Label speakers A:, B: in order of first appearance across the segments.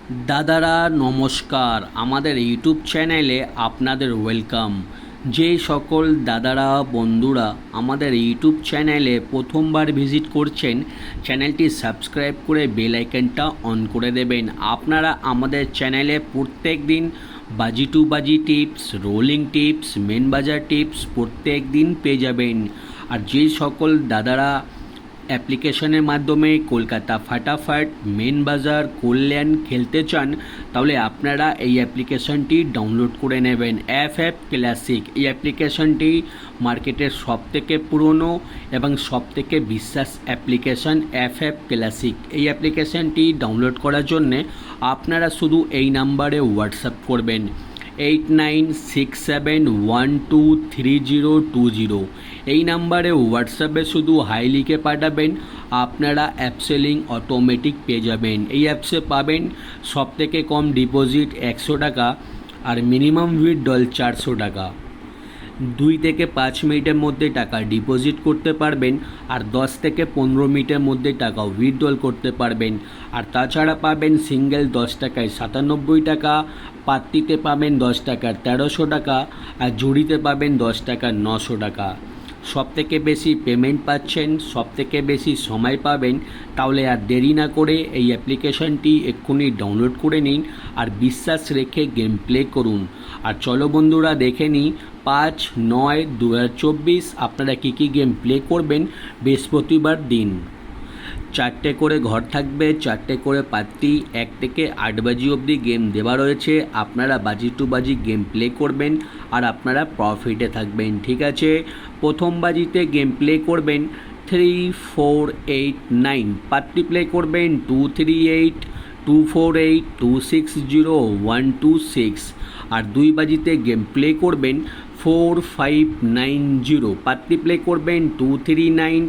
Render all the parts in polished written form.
A: দাদারা নমস্কার, আমাদের ইউটিউব চ্যানেলে আপনাদের ওয়েলকাম। যে সকল দাদারা বন্ধুরা আমাদের ইউটিউব চ্যানেলে প্রথমবার ভিজিট করছেন, চ্যানেলটি সাবস্ক্রাইব করে বেল আইকনটা অন করে দেবেন। আপনারা আমাদের চ্যানেলে প্রত্যেক দিন বাজি টু বাজি টিপস, রোলিং টিপস, মেন বাজার টিপস প্রত্যেক দিন পেয়ে যাবেন। আর যে সকল দাদারা অ্যাপ্লিকেশনের মাধ্যমে কলকাতা ফাটাফাট, মেন বাজার, কল্যাণ খেলতে চান, তাহলে আপনারা এই অ্যাপ্লিকেশনটি ডাউনলোড করে নেবেন। এফএফ ক্লাসিক এই অ্যাপ্লিকেশনটি মার্কেটের সবথেকে পুরনো এবং সবথেকে বিশ্বাস অ্যাপ্লিকেশন এফএফ ক্লাসিক। এই অ্যাপ্লিকেশনটি ডাউনলোড করার জন্যে আপনারা শুধু এই নাম্বারে হোয়াটসঅ্যাপ করবেন 8967123020। এই নাম্বারে হোয়াটসঅ্যাপে শুধু হাই লিখে পাঠাবেন, আপনারা অ্যাপসেলিং অটোমেটিক পেয়ে যাবেন। এই অ্যাপসে পাবেন সবথেকে কম ডিপোজিট 100 টাকা আর মিনিমাম উইথড্রল 400 টাকা। 2 থেকে 5 মিনিটের মধ্যে টাকা ডিপোজিট করতে পারবেন আর 10 থেকে 15 মিনিটের মধ্যে টাকা উইথড্রল করতে পারবেন। আর তাছাড়া পাবেন সিঙ্গেল 10 টাকায় 97 টাকা, পাত্তিতে পাবেন 10 টাকার 1300 টাকা আর জুড়িতে পাবেন 10 টাকার 900 টাকা। সবথেকে বেশি পেমেন্ট পাচ্ছেন, সবথেকে বেশি সময় পাবেন। তাহলে আর দেরি না করে এই অ্যাপ্লিকেশনটি এক্ষুনি ডাউনলোড করে নিন আর বিশ্বাস রেখে গেম প্লে করুন। আর চলো বন্ধুরা দেখে নিই 5/9/2024 আপনারা কী কী গেম প্লে করবেন বৃহস্পতিবার দিন। 4টে করে ঘর থাকবে, 4টে করে পাত্তি, 1 থেকে 8 বাজি অবধি গেম দেওয়া রয়েছে। আপনারা বাজি টু বাজি গেম প্লে করবেন আর আপনারা প্রফিটে থাকবেন, ঠিক আছে। প্রথম বাজিতে গেম প্লে করবেন 3, 4, 8, 9, পাত্তি প্লে করবেন 2, 3, 8, 2, 4, 8, 2, 6, 0, 1, 2, 6। আর 2 বাজিতে গেম প্লে করবেন 4, 5, 9, 0, পাত্তি প্লে করবেন 2, 3, 9,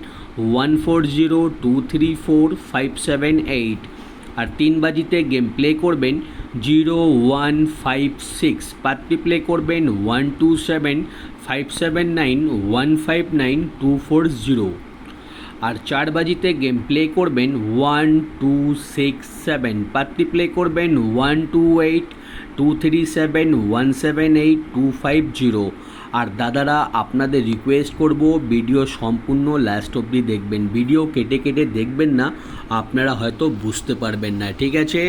A: 1, 4, 0, 2, 3, 4, 5, 7, 8। আর 3 বাজিতে গেম প্লে করবেন 0, 1, 5, 6, পাত্তি প্লে করবেন 1, 2, 7, 5, 7, 9, 1, 5, 9, 2, 4, 0। আর 4 বাজিতে গেম প্লে করবেন 1, 2, 6, 7, পাত্তি প্লে করবেন 1, 2, 8, 2, 3, 7, 1, 7, 8, 2, 5, 0। আর দাদারা আপনাদের রিকোয়েস্ট করব ভিডিও সম্পূর্ণ লাস্ট অবধি দেখবেন, ভিডিও কেটে কেটে দেখবেন না, আপনারা হয়তো বুঝতে পারবেন না, ঠিক আছে।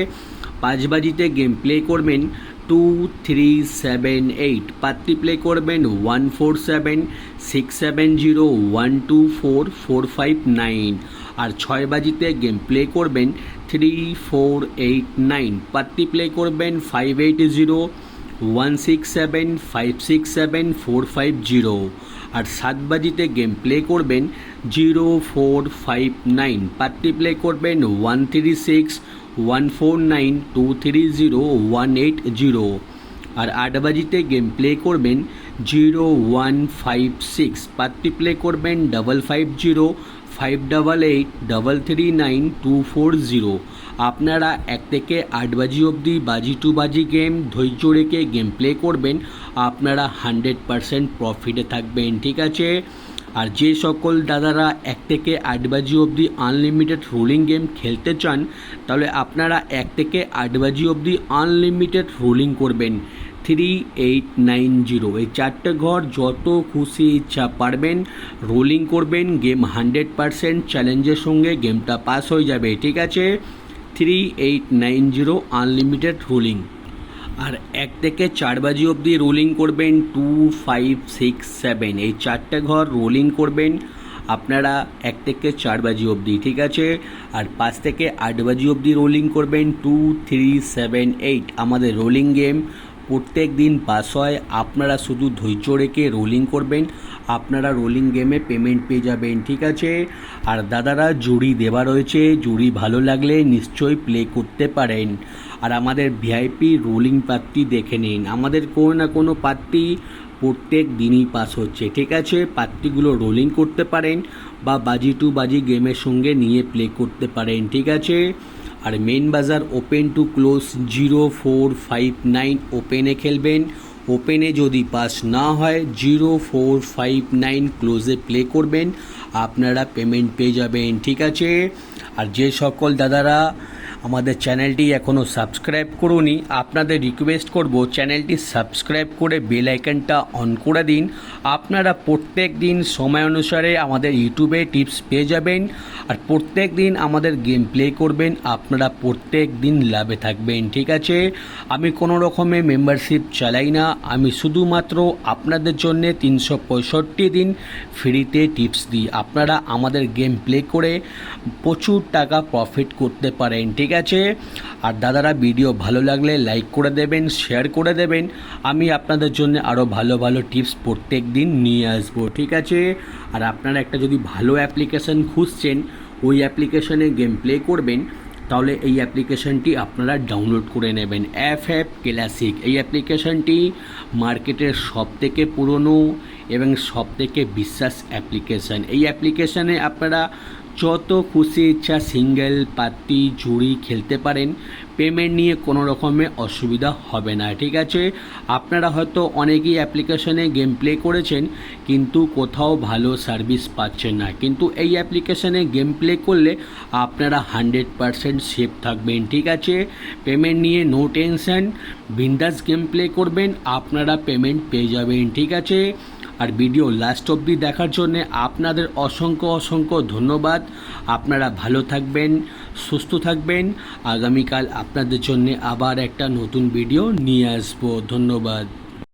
A: 5 বাজিতে গেম প্লে করবেন 2, 3, 7, 8, পাত্তি প্লে করবেন 1, 4, 7, 6, 7, 0, 1, 2, 4, 4, 5, 9। আর 6 বাজিতে গেম প্লে করবেন 3, 4, 8, 9, পাত্তি প্লে করবেন 5, 8, 0, 1, 6, 7, 5, 6, 7, 4, 5, 0। আর 7 বাজিতে গেম প্লে করবেন 0, 4, 5, 9, পাত্তি প্লে করবেন 1, 3, 6, 1, 4, 9, 2, 3, 0, 1, 8, 0। আর 8 বাজিতে গেম প্লে করবেন 0, 1, 5, 6, পাত্তি প্লে করবেন 5, 5, 0, 5, 8, 8, 3, 3, 9, 2, 4, 0। আপনারা 1 থেকে 8 বাজি অবধি বাজি টু বাজি গেম ধৈর্য রেখে গেম প্লে করবেন, আপনারা 100% প্রফিটে থাকবেন, ঠিক আছে। আর যে সকল দাদারা 1 থেকে 8 বাজি অবধি আনলিমিটেড রোলিং গেম খেলতে চান, তাহলে আপনারা 1 থেকে 8 বাজি অবধি আনলিমিটেড রোলিং করবেন 3, 8, 9, 0। এই 4টে ঘর যত খুশি ইচ্ছা পারবেন রোলিং করবেন, গেম 100% চ্যালেঞ্জের সঙ্গে গেমটা পাস হয়ে যাবে, ঠিক আছে। 3, 8, 9, 0 আনলিমিটেড রোলিং। আর 1 থেকে 4 বাজি অবধি রোলিং করবেন 2, 5, 6, 7। এই 4টে ঘর রোলিং করবেন আপনারা 1 থেকে 4 বাজি অবধি, ঠিক আছে। আর 5 থেকে 8 বাজি অবধি রোলিং করবেন 2, 3, 7, 8। আমাদের রোলিং গেম প্রত্যেক দিন পাস হয়, আপনারা শুধু ধৈর্য রেখে রোলিং করবেন, আপনারা রোলিং গেমে পেমেন্ট পেয়ে যাবেন, ঠিক আছে। আর দাদারা জুড়ি দেওয়া রয়েছে, জুড়ি ভালো লাগলে নিশ্চয়ই প্লে করতে পারেন। আর আমাদের ভিআইপি রোলিং পাত্তি দেখে নিন, আমাদের কোনো না কোনো পাত্তি প্রত্যেক দিনই পাস হচ্ছে, ঠিক আছে। পাত্তিগুলো রোলিং করতে পারেন বা বাজি টু বাজি গেমের সঙ্গে নিয়ে প্লে করতে পারেন, ঠিক আছে। আর মেন বাজার ওপেন টু ক্লোজ 0, 4, 5, 9 ওপেনে খেলবেন। ওপেনে যদি পাস না হয় 0, 4, 5, 9 ক্লোজে প্লে করবেন, আপনারা পেমেন্ট পেয়ে যাবেন, ঠিক আছে। আর যে সকল দাদারা আমাদের চ্যানেলটি এখনও সাবস্ক্রাইব করুনি, আপনাদের রিকোয়েস্ট করব চ্যানেলটি সাবস্ক্রাইব করে বেল আইকনটা অন করে দিন। আপনারা প্রত্যেক দিন সময় অনুসারে আমাদের ইউটিউবে টিপস পেয়ে যাবেন, আর প্রত্যেক দিন আমাদের গেম প্লে করবেন, আপনারা প্রত্যেক দিন লাভে থাকবেন। ঠিক আছে, আমি কোনো রকমের মেম্বারশিপ চালাই না, আমি শুধুমাত্র আপনাদের জন্য 365 দিন ফ্রিতে টিপস দিই। আপনারা আমাদের গেম প্লে করে প্রচুর টাকা প্রফিট করতে পারেন। ঠিক আছে, আর দাদারা ভিডিও ভালো লাগলে লাইক করে দেবেন, শেয়ার করে দেবেন, আমি আপনাদের জন্য আরও ভালো ভালো টিপস প্রত্যেক দিন নিয়ে আসবো। ঠিক আছে, আর আপনারা একটা যদি ভালো অ্যাপ্লিকেশান খুঁজছেন, ওই অ্যাপ্লিকেশানে গেম প্লে করবেন, তাহলে এই অ্যাপ্লিকেশানটি আপনারা ডাউনলোড করে নেবেন। FF ক্লাসিক এই অ্যাপ্লিকেশানটি মার্কেটের সবথেকে পুরনো এবং সবথেকে বিশ্বাস অ্যাপ্লিকেশান। এই অ্যাপ্লিকেশানে আপনারা যত খুশি ইচ্ছা সিঙ্গেল পার্টি জুড়ি খেলতে পারেন, পেমেন্ট নিয়ে কোনো রকমের অসুবিধা হবে না। ঠিক আছে, আপনারা হয়তো অনেকেই অ্যাপ্লিকেশানে গেম প্লে করেছেন কিন্তু কোথাও ভালো সার্ভিস পাচ্ছেন না, কিন্তু এই অ্যাপ্লিকেশানে গেম প্লে করলে আপনারা 100% সেফ থাকবেন। ঠিক আছে, পেমেন্ট নিয়ে নো টেনশন, বিন্দাস গেম প্লে করবেন, আপনারা পেমেন্ট পেয়ে যাবেন। ঠিক আছে, আর ভিডিও লাস্ট অবধি দেখার জন্য আপনাদের অসংখ্য অসংখ্য ধন্যবাদ। আপনারা ভালো থাকবেন, সুস্থ থাকবেন। আগামীকাল আপনাদের জন্য আবার একটা নতুন ভিডিও নিয়ে আসবো। ধন্যবাদ।